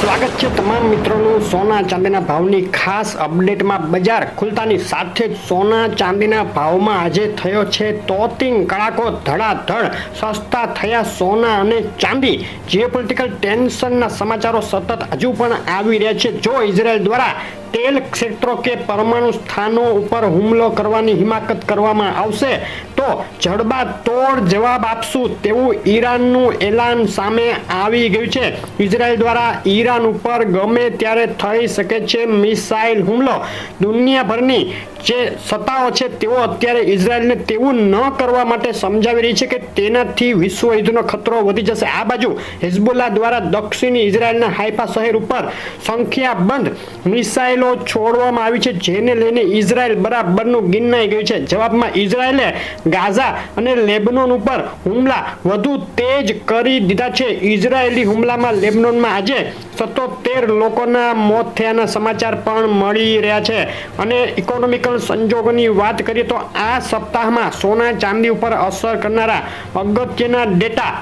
સ્વાગત છે તમામ મિત્રોનું સોના ચાંદીના ભાવની ખાસ અપડેટમાં। બજાર ખુલતાની સાથે જ સોના ચાંદીના ભાવમાં આજે થયો છે તોતિંગ કડાકો, ધડાધડ સસ્તા થયા સોના અને ચાંદી। જીઓપોલિટિકલ ટેન્શનના સમાચારો સતત હજુ પણ આવી રહ્યા છે। જો ઇઝરાયલ દ્વારા તેલ ક્ષેત્રો કે પરમાણુ સ્થાનો ઉપર હુમલો કરવાની હિમાકત કરવામાં આવશે તો જડબાતોડ જવાબ આપશું તેવું ઈરાનનું એલાન સામે આવી ગયું છે। ઇઝરાયલ દ્વારા ઈરાન ઉપર ગમે ત્યારે થઈ શકે છે મિસાઇલ હુમલો। દુનિયાભરની જે સત્તાઓ છે તેઓ અત્યારે ઇઝરાયલને તેવું ન કરવા માટે સમજાવી રહી છે કે તેનાથી વિશ્વ યુદ્ધનો ખતરો વધી જશે। આ બાજુ હિઝબુલ્લા દ્વારા દક્ષિણી ઇઝરાયલના હાઇફા શહેર ઉપર સંખ્યાબંધ મિસાઇલો છોડવામાં આવી છે, જેને લઈને ઇઝરાયલ બરાબરનું ગિન્નાઈ ગયું છે। જવાબમાં ઇઝરાયલે ગાઝા અને લેબનોન ઉપર હુમલા વધુ તેજ કરી દીધા છે। ઇઝરાયેલી હુમલામાં લેબનોનમાં આજે 77 લોકોના મોત થયાના સમાચાર પણ મળી રહ્યા છે। અને ઇકોનોમિકલ સંજોગોની વાત કરીએ તો આ સપ્તાહમાં સોના ચાંદી ઉપર અસર કરનારા અગત્યના ડેટા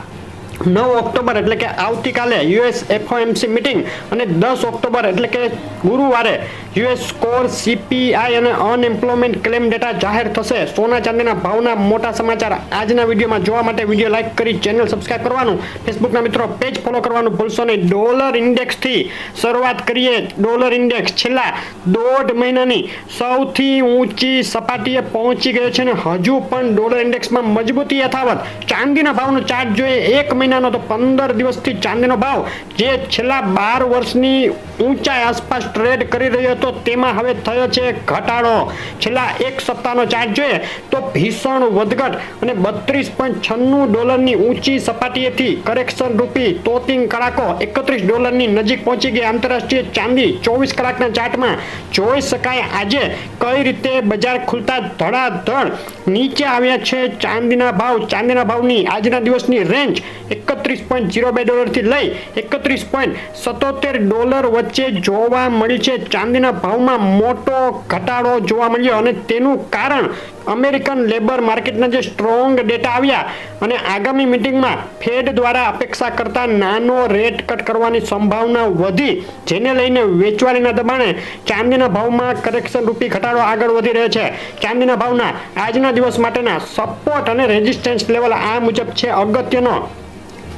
9 ઓક્ટોબર એટલે કે આવતીકાલે યુએસ એફઓએમસી મીટિંગ અને 10 ઓક્ટોબર એટલે કે ગુરુવારે યુએસ કોર સીપીઆઈ અને અનએમ્પ્લોયમેન્ટ ક્લેમ ડેટા જાહેર થશે। સોના ચાંદીના ભાવના મોટા સમાચાર આજના વિડીયોમાં જોવા માટે વિડીયો લાઈક કરી ચેનલ સબસ્ક્રાઇબ કરવાનું, ફેસબુકના મિત્રો પેજ ફોલો કરવાનું ભૂલશો નહીં। ડોલર ઇન્ડેક્સથી શરૂઆત કરીએ। ડોલર ઇન્ડેક્સ છેલ્લા 1.5 મહિનાની સૌથી ઊંચી સપાટીએ પહોંચી ગયો છે અને હજુ પણ ડોલર ઇન્ડેક્સમાં મજબૂતી યથાવત। ચાંદીના ભાવનો ચાર્ટ જોઈએ 1 મહિનાનો તો 15 દિવસથી ચાંદીનો ભાવ જે છેલ્લા 12 વર્ષની ઊંચાઈ આસપાસ ટ્રેડ કરી રહ્યો હતો તેમાં હવે થયો છે ઘટાડો। છેલ્લા એક સપ્તાહનો ચાર્ટ જોઈએ તો ભીષણ વધઘટ અને 32.96 ડોલરની ઊંચી સપાટીએથી કરેક્શન રૂપી તોતિંગ કડાકો 31 ડોલરની નજીક પહોંચી ગઈ। આંતરરાષ્ટ્રીય ચાંદી 24 કલાકના ચાર્ટમાં જોઈ શકાય આજે કઈ રીતે બજાર ખુલતા ધડાધડ નીચે આવ્યા છે ચાંદીના ભાવ। ચાંદીના ભાવની આજના દિવસની રેન્જ 31.02 ડોલરથી લઈ 31.77 ડોલર વચ્ચે જોવા મળી છે। ચાંદીના ભાવમાં મોટો ઘટાડો જોવા મળ્યો અને તેનું કારણ અમેરિકન લેબર માર્કેટના જે સ્ટ્રોંગ ડેટા આવ્યા અને આગામી મીટિંગમાં ફેડ દ્વારા અપેક્ષા કરતા નાનો રેટ કટ કરવાની સંભાવના વધી, જેને લઈને વેચવાલીના દબાણે ચાંદીના ભાવમાં કરેક્શન રૂપી ઘટાડો આગળ વધી રહ્યો છે। ચાંદીના ભાવના આજના દિવસ માટેના સપોર્ટ અને રેઝિસ્ટન્સ લેવલ આ મુજબ છે। અગત્યનો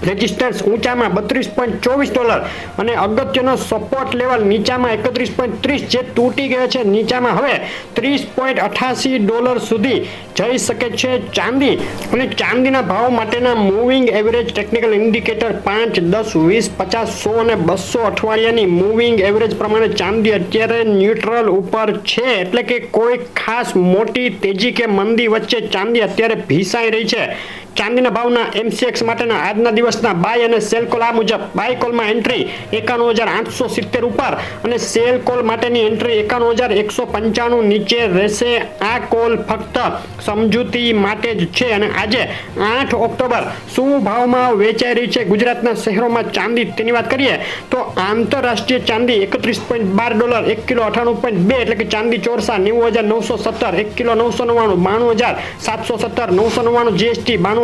રેઝિસ્ટન્સ ઊંચામાં 32.24 ડોલર અને અગત્યનો સપોર્ટ લેવલ નીચામાં 31.30 જે તૂટી ગયો છે। નીચામાં હવે 30.88 ડોલર સુધી જઈ શકે છે ચાંદી। અને ચાંદીના ભાવ માટેના મૂવિંગ એવરેજ ટેકનિકલ ઇન્ડિકેટર 5, 10, 20, 50, 100 અને 200 અઠવાડિયાની મૂવિંગ એવરેજ પ્રમાણે ચાંદી અત્યારે ન્યુટ્રલ ઉપર છે, એટલે કે કોઈ ખાસ મોટી તેજી કે મંદી વચ્ચે ચાંદી અત્યારે ભીસાઈ રહી છે। ચાંદીના ભાવના એમસીએક્સ માટેના આજના દિવસના બાય અને સેલ કોલ આ મુજબ। બાય કોલમાં એન્ટ્રી 51,870 ઉપર અને સેલ કોલ માટેની એન્ટ્રી 51,195 નીચે રહેશે। આ કોલ ફક્ત સમજૂતી માટે જ છે। અને આજે 8 ઓક્ટોબર શું ભાવમાં વેચાઈ રહી છે ગુજરાતના શહેરોમાં ચાંદી તેની વાત કરીએ તો આંતરરાષ્ટ્રીય ચાંદી 31.12 ડોલર 1 કિલો 98.2 એટલે કે ચાંદી ચોરસા 90,917, 1 કિલો 999, 92,717, 999 જીએસટી 92,552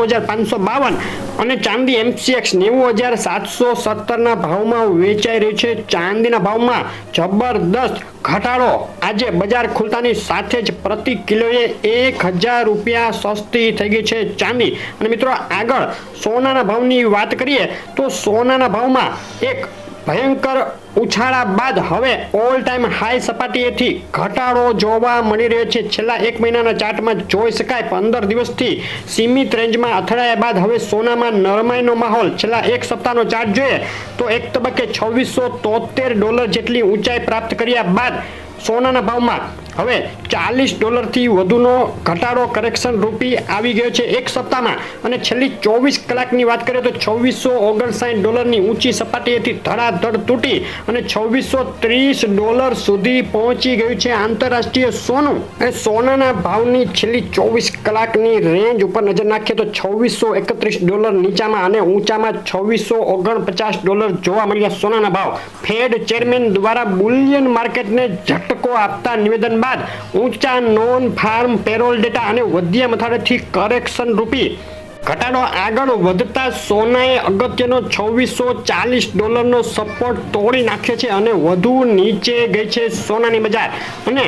અને ચાંદી એમસીએક્સ 90,717 ના ભાવમાં વેચાઈ રહી છે। ચાંદીના ભાવમાં જબરદસ્ત ઘટાડો આજે બજાર ખુલતાની સાથે જ પ્રતિ કિલોએ 1,000 રૂપિયા સસ્તી થઈ ગઈ છે ચાંદી। અને મિત્રો આગળ સોનાના ભાવની વાત કરીએ તો સોનાના ભાવમાં એક ભયંકર ઉછાળા બાદ હવે ઓલ ટાઈમ હાઈ સપાટીએથી ઘટાડો જોવા મળી રહ્યો છે। છેલ્લા 1 મહિનાના ચાર્ટમાં જોઈ શકાય 15 દિવસથી સીમિત રેન્જમાં અથડાયા બાદ હવે સોનામાં નરમાઈનો માહોલ। છેલ્લા એક સપ્તાહનો ચાર્ટ જોઈએ તો એક તબક્કે 2673 ડોલર જેટલી ઊંચાઈ પ્રાપ્ત કર્યા બાદ સોનાના ભાવમાં હવે 40 ડોલરથી વધુનો ઘટાડો કરેક્શન રૂપી આવી ગયો છે એક સપ્તાહમાં। અને છેલ્લી 24 કલાકની વાત કરીએ તો 2659 ડોલરની ઊંચી સપાટીએથી ધડાધડ તૂટી અને 2630 ડોલર સુધી પહોંચી ગયું છે આંતરરાષ્ટ્રીય સોનું। અને સોનાના ભાવની છેલ્લી 24 કલાકની રેન્જ ઉપર નજર નાખીએ તો 2631 ડોલર નીચામાં અને ઊંચામાં 2649 ડોલર જોવા મળ્યા સોનાના ભાવ। ફેડ ચેરમેન દ્વારા બુલિયન માર્કેટને ઝટકો આપતા નિવેદન બાદ ઊંચા નોન ફાર્મ પેરોલ ડેટા અને વધ્યા મથાળેથી કરેક્શન રૂપી ઘટાડો આગળ વધતા સોનાએ અગત્યનો $2640 સપોર્ટ તોડી નાખ્યો છે અને વધુ નીચે ગઈ છે સોનાની બજાર અને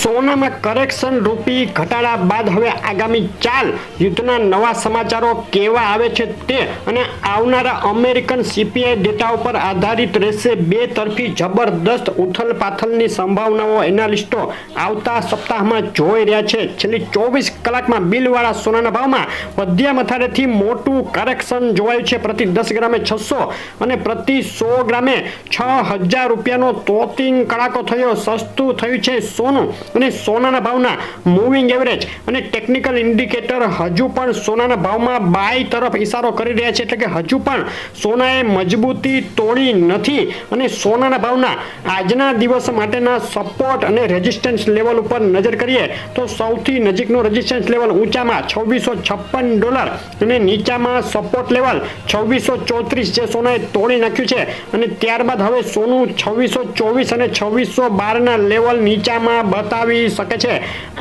સોનામાં કરેક્શન રૂપી ઘટાડા બાદ હવે આગામી ચાલ યુદ્ધના નવા સમાચારો કેવા આવે છે તે અને આવનારા અમેરિકન સીપીઆઈ ડેટા ઉપર આધારિત રહેશે. બે તરફી જબરદસ્ત ઉથલપાથલની સંભાવનાઓ એનાલિસ્ટો આવતા સપ્તાહમાં જોઈ રહ્યા છે. છેલ્લી 24 કલાકમાં બિલવાળા સોનાના ભાવમાં વધ્યા મથાળેથી મોટું કરેક્શન જોવાયું છે. પ્રતિ 10 ગ્રામે 600 અને પ્રતિ 100 ગ્રામે 6000 રૂપિયાનો તોતિંગ કડાકો થયો. સસ્તું થયું છે સોનું અને સોનાના ભાવના મૂવિંગ એવરેજ અને ટેકનિકલ ઇન્ડિકેટર હજુ પણ સોનાના ભાવમાં બાય તરફ ઇશારો કરી રહ્યા છે. એટલે કે હજુ પણ સોનાએ મજબૂતી તોડી નથી અને સોનાના ભાવના આજના દિવસ માટેના સપોર્ટ અને રેઝિસ્ટન્સ લેવલ ઉપર નજર કરીએ તો સૌથી નજીકનો રેઝિસ્ટન્સ લેવલ ઊંચામાં $2656 અને નીચામાં સપોર્ટ લેવલ 2634 જે સોનાએ તોડી નાખ્યું છે અને ત્યારબાદ હવે સોનું 2624 અને 2612 ના લેવલ નીચામાં બતાવી શકે છે.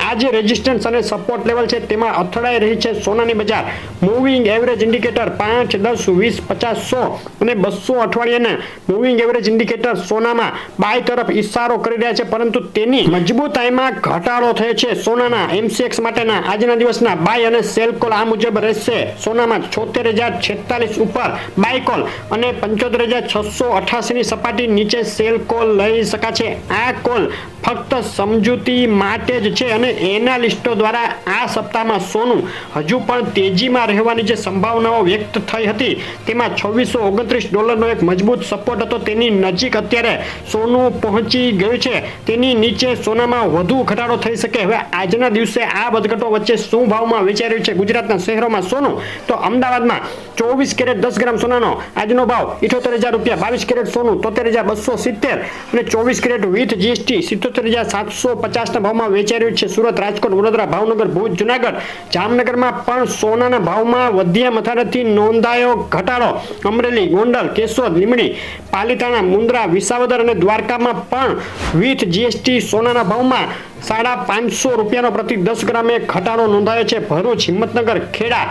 આ જે રેઝિસ્ટન્સ અને સપોર્ટ લેવલ છે તેમાં અથડાઈ રહી છે સોનાની બજાર. મૂવિંગ એવરેજ ઇન્ડિકેટર 5, 10, 20, 50, 100 અને 200 અઠવાડિયાના મૂવિંગ એવરેજ ઇન્ડિકેટર સોનામાં બાય તરફ ઇશારો કરી રહ્યા છે, પરંતુ તેની મજબૂતાઈમાં ઘટાડો થયો છે. સોનાના MCX માટેના આજના દિવસના બાય અને સેલ કોલ આ મુજબ રહેશે. સોનામાં 74046 ઉપર બાય કોલ અને 75688 ની સપાટી નીચે સેલ કોલ લઈ શકાશે. આ કોલ ફક્ત સમજૂતી માટે જ છે અને એનાલિસ્ટો દ્વારા આ સપ્તાહમાં સોનું હજુ પણ તેજીમાં રહેવાની જે સંભાવનાઓ વ્યક્ત થઈ હતી તેમાં $2629 એક મજબૂત સપોર્ટ હતો. તેની નજીક અત્યારે સોનું પહોંચી ગયું છે. તેની નીચે સોનામાં વધુ ઘટાડો થઈ શકે. હવે આજના દિવસે આ વધઘટો વચ્ચે શું ભાવમાં વેચાઈ રહ્યું છે ગુજરાતના શહેરોમાં સોનું? તો અમદાવાદમાં 24 કેરેટ 10 ગ્રામ સોનાનો આજનો ભાવ $78,000, 22 કેરેટ સોનું 73,270 અને 24 કેરેટ વિથ જીએસટી 77,750 ના ભાવમાં વેચાઈ રહ્યું છે. સુરત, રાજકોટ, વડોદરા, ભાવનગર, ભુજ, જુનાગઢ, જામનગરમાં પણ સોનાના ભાવમાં વધ્યા મથાળેથી નોંધાયો ઘટાડો. અમરેલી, ગોંડલ, કેશોદ, લીંબડી, પાલીતાણા, મુન્દ્રા, વિસાવદર અને દ્વારકામાં પણ વિથ જીએસટી સોનાના ભાવમાં $550 પ્રતિ 10 ગ્રામે ઘટાડો નોંધાયો છે. ભરૂચ, હિંમતનગર, ખેડા,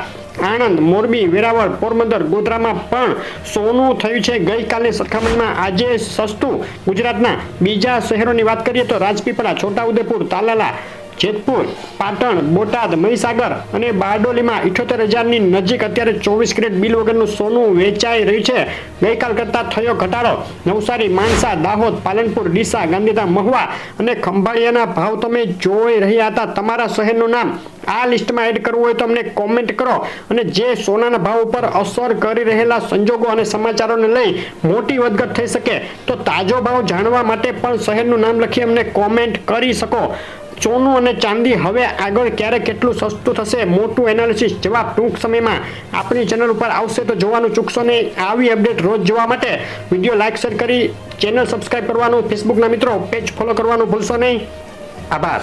આણંદ, મોરબી, વેરાવળ, પોરબંદર, ગોધરામાં પણ સોનું થયું છે ગઈકાલની સરખામણીમાં આજે સસ્તું. ગુજરાતના બીજા શહેરોની વાત કરીએ તો રાજપીપળા, છોટાઉદેપુર, તાલાલા, જેતપુર, પાટણ, બોટાદ, મહીસાગર અને બારડોલીમાં 78,000 ની નજીક અત્યારે 24 કેરેટ બિલ વગરનું સોનું વેચાઈ રહ્યું છે. ગઈકાલ કરતા થયો ઘટાડો. નવસારી, માણસા, દાહોદ, પાલનપુર, ડીસા, ગાંધીધામ, મહુવા અને ખંભાળિયાના ભાવ તમે જોઈ રહ્યા હતા. તમારા શહેરનું નામ આ લિસ્ટમાં એડ કરવું હોય તો અમને કોમેન્ટ કરો અને જે સોનાના ભાવ ઉપર અસર કરી રહેલા સંજોગો અને સમાચારોને લઈ મોટી વધઘટ થઈ શકે તો તાજો ભાવ જાણવા માટે પણ શહેરનું નામ લખી અમને કોમેન્ટ કરી શકો. સોનું અને ચાંદી હવે આગળ ક્યારે કેટલું સસ્તું થશે, મોટું એનાલિસિસ જવાબ ટૂંક સમયમાં આપણી ચેનલ ઉપર આવશે તો જોવાનું ચૂકશો નહીં. આવી અપડેટ રોજ જોવા માટે વિડીયો લાઇક શેર કરી ચેનલ સબસ્ક્રાઇબ કરવાનું, ફેસબુકના મિત્રો પેજ ફોલો કરવાનું ભૂલશો નહીં. આભાર.